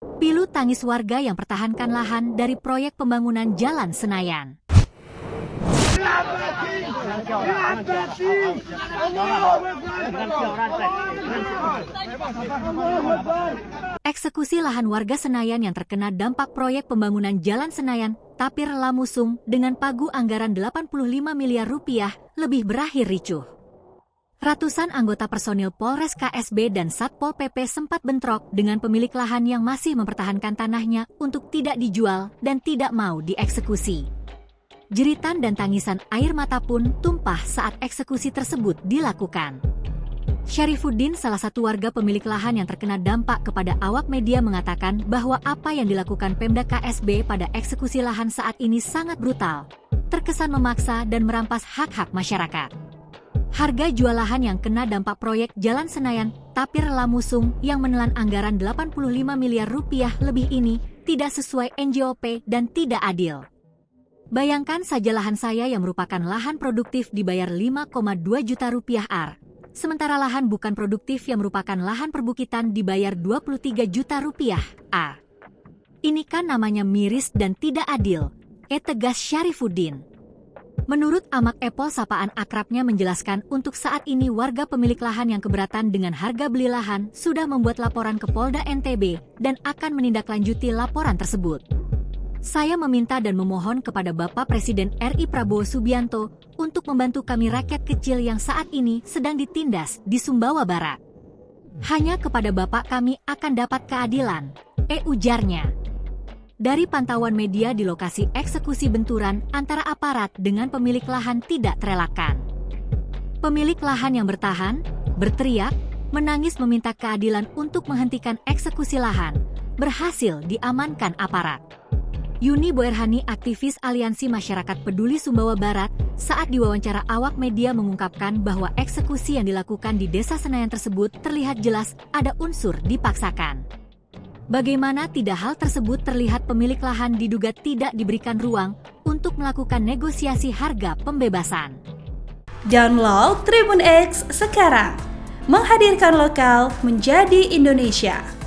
Pilu tangis warga yang pertahankan lahan dari proyek pembangunan Jalan Senayan. Eksekusi lahan warga Senayan yang terkena dampak proyek pembangunan Jalan Senayan Tapir Lamusung dengan pagu anggaran 85 miliar rupiah lebih berakhir ricuh. Ratusan anggota personil Polres KSB dan Satpol PP sempat bentrok dengan pemilik lahan yang masih mempertahankan tanahnya untuk tidak dijual dan tidak mau dieksekusi. Jeritan dan tangisan air mata pun tumpah saat eksekusi tersebut dilakukan. Syarifuddin, salah satu warga pemilik lahan yang terkena dampak, kepada awak media mengatakan bahwa apa yang dilakukan Pemda KSB pada eksekusi lahan saat ini sangat brutal, terkesan memaksa dan merampas hak-hak masyarakat. Harga jual lahan yang kena dampak proyek Jalan Senayan Tapir Lamusung yang menelan anggaran 85 miliar rupiah lebih ini tidak sesuai NJOP dan tidak adil. Bayangkan saja lahan saya yang merupakan lahan produktif dibayar 5,2 juta rupiah AR. Sementara lahan bukan produktif yang merupakan lahan perbukitan dibayar 23 juta rupiah AR. Ini kan namanya miris dan tidak adil, tegas Syarifuddin. Menurut Amak Epol, sapaan akrabnya, menjelaskan untuk saat ini warga pemilik lahan yang keberatan dengan harga beli lahan sudah membuat laporan ke Polda NTB dan akan menindaklanjuti laporan tersebut. Saya meminta dan memohon kepada Bapak Presiden RI Prabowo Subianto untuk membantu kami rakyat kecil yang saat ini sedang ditindas di Sumbawa Barat. Hanya kepada Bapak kami akan dapat keadilan, ujarnya. Dari pantauan media di lokasi eksekusi, benturan antara aparat dengan pemilik lahan tidak terelakkan. Pemilik lahan yang bertahan, berteriak, menangis meminta keadilan untuk menghentikan eksekusi lahan, berhasil diamankan aparat. Yuni Boerhani, aktivis Aliansi Masyarakat Peduli Sumbawa Barat, saat diwawancara awak media mengungkapkan bahwa eksekusi yang dilakukan di Desa Senayan tersebut terlihat jelas ada unsur dipaksakan. Bagaimana tidak hal tersebut terlihat pemilik lahan diduga tidak diberikan ruang untuk melakukan negosiasi harga pembebasan. Download Tribun X sekarang, menghadirkan lokal menjadi Indonesia.